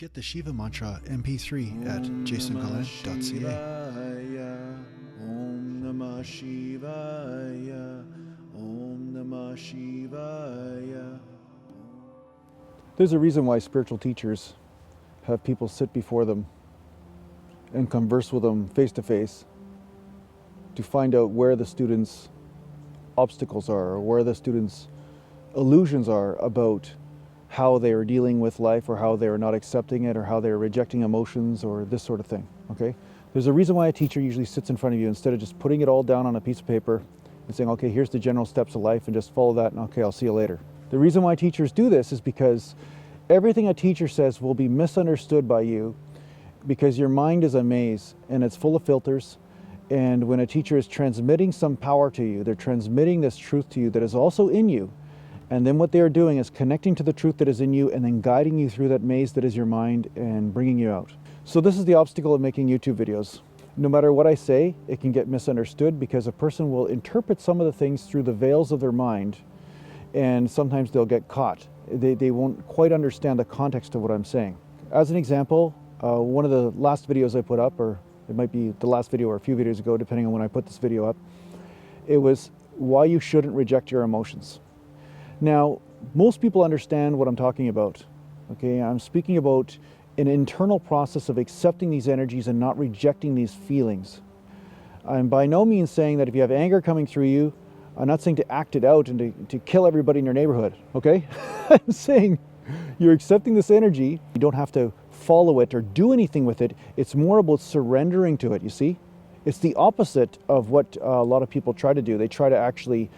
Get the Shiva Mantra MP3 at JasonGallant.ca. Om Namah Shivaya. Om Namah Shivaya. There's a reason why spiritual teachers have people sit before them and converse with them face to face to find out where the students' obstacles are, or where the students' illusions are about how they are dealing with life, or how they are not accepting it, or how they are rejecting emotions, or this sort of thing, okay? There's a reason why a teacher usually sits in front of you instead of just putting it all down on a piece of paper and saying, okay, here's the general steps of life and just follow that and okay, I'll see you later. The reason why teachers do this is because everything a teacher says will be misunderstood by you because your mind is a maze and it's full of filters. And when a teacher is transmitting some power to you, they're transmitting this truth to you that is also in you. And then what they are doing is connecting to the truth that is in you and then guiding you through that maze that is your mind and bringing you out. So this is the obstacle of making YouTube videos. No matter what I say, it can get misunderstood because a person will interpret some of the things through the veils of their mind, and sometimes they'll get caught. They won't quite understand the context of what I'm saying. As an example, one of the last videos I put up, or it might be the last video or a few videos ago, depending on when I put this video up, it was why you shouldn't reject your emotions. Now, most people understand what I'm talking about, okay? I'm speaking about an internal process of accepting these energies and not rejecting these feelings. I'm by no means saying that if you have anger coming through you, I'm not saying to act it out and to kill everybody in your neighborhood, okay? I'm saying you're accepting this energy. You don't have to follow it or do anything with it. It's more about surrendering to it, you see? It's the opposite of what a lot of people try to do. They try to actually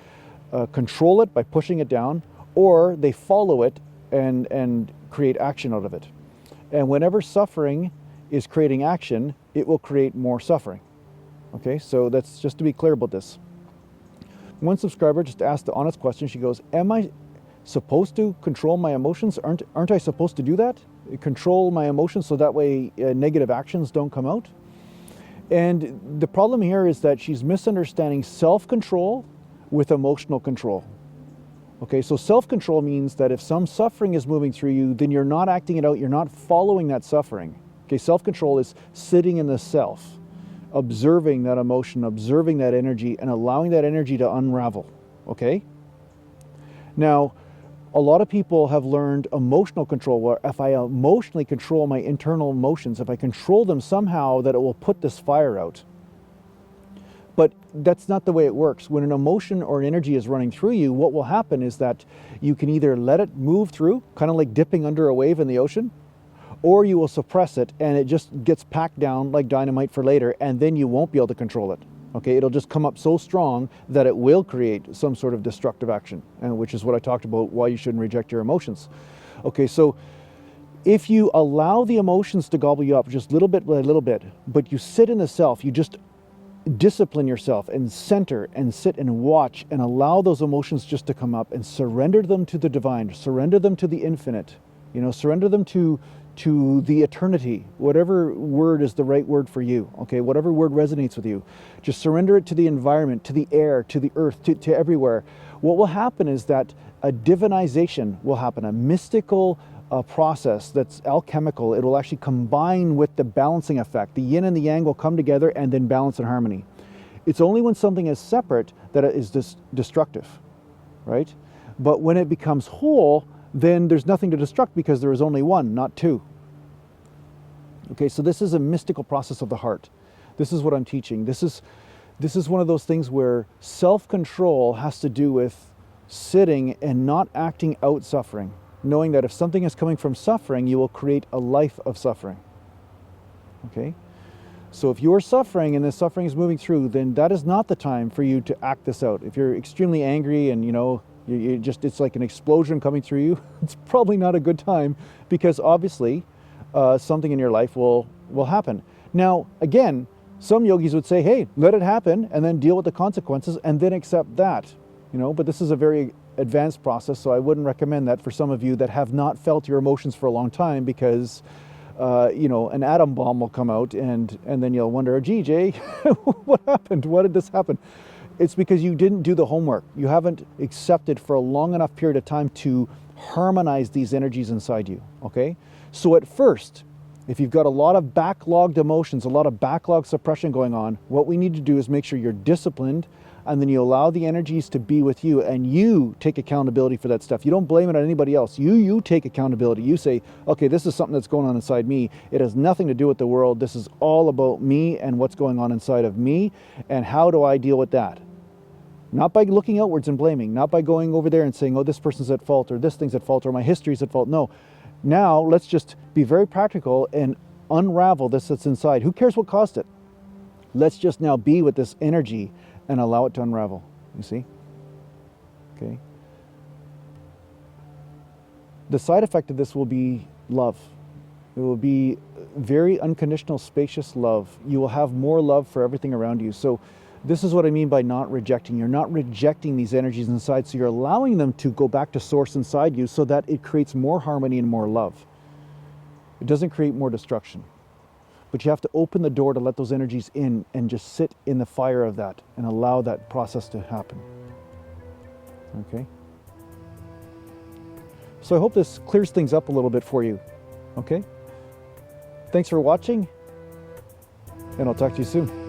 control it by pushing it down, or they follow it and create action out of it. And whenever suffering is creating action, it will create more suffering. Okay, so that's just to be clear about this. One subscriber just asked the honest question. She goes, am I supposed to control my emotions? Aren't I supposed to do that? Control my emotions so that way negative actions don't come out? And the problem here is that she's misunderstanding self-control with emotional control. Okay, so self-control means that if some suffering is moving through you, then you're not acting it out, you're not following that suffering. Okay, self-control is sitting in the self, observing that emotion, observing that energy, and allowing that energy to unravel, okay? Now, a lot of people have learned emotional control, where if I emotionally control my internal emotions, if I control them somehow, that it will put this fire out. But that's not the way it works. When an emotion or an energy is running through you, what will happen is that you can either let it move through, kind of like dipping under a wave in the ocean, or you will suppress it and it just gets packed down like dynamite for later, and then you won't be able to control it. Okay, it'll just come up so strong that it will create some sort of destructive action, which is what I talked about, why you shouldn't reject your emotions. Okay, so if you allow the emotions to gobble you up just little bit by little bit, but you sit in the self, you just discipline yourself and center and sit and watch and allow those emotions just to come up and surrender them to the divine, surrender them to the infinite, you know, surrender them to the eternity, whatever word is the right word for you, okay, whatever word resonates with you. Just surrender it to the environment, to the air, to the earth, to everywhere. What will happen is that a divinization will happen, a mystical process that's alchemical. It will actually combine with the balancing effect. The yin and the yang will come together and then balance in harmony. It's only when something is separate that it is destructive, right? But when it becomes whole, then there's nothing to destruct because there is only one, not two. Okay, so this is a mystical process of the heart. This is what I'm teaching. This is one of those things where self-control has to do with sitting and not acting out suffering, knowing that if something is coming from suffering, you will create a life of suffering. Okay? So if you're suffering and this suffering is moving through, then that is not the time for you to act this out. If you're extremely angry and, you know, it's like an explosion coming through you, it's probably not a good time, because obviously something in your life will happen. Now, again, some yogis would say, hey, let it happen and then deal with the consequences and then accept that, you know, but this is a very advanced process, so I wouldn't recommend that for some of you that have not felt your emotions for a long time, because you know, an atom bomb will come out and then you'll wonder, gee, Jay, what happened? Why did this happen? It's because you didn't do the homework. You haven't accepted for a long enough period of time to harmonize these energies inside you, okay? So at first, if you've got a lot of backlogged emotions, a lot of backlog suppression going on, what we need to do is make sure you're disciplined, and then you allow the energies to be with you, and you take accountability for that stuff. You don't blame it on anybody else. You take accountability. You say, okay, this is something that's going on inside me. It has nothing to do with the world. This is all about me and what's going on inside of me, and how do I deal with that? Not by looking outwards and blaming, not by going over there and saying, oh, this person's at fault, or this thing's at fault, or my history's at fault. No. Now, let's just be very practical and unravel this that's inside. Who cares what caused it? Let's just now be with this energy and allow it to unravel. You see? Okay. The side effect of this will be love. It will be very unconditional, spacious love. You will have more love for everything around you. So this is what I mean by not rejecting. You're not rejecting these energies inside, so you're allowing them to go back to source inside you so that it creates more harmony and more love. It doesn't create more destruction. But you have to open the door to let those energies in and just sit in the fire of that and allow that process to happen. Okay? So I hope this clears things up a little bit for you. Okay? Thanks for watching, and I'll talk to you soon.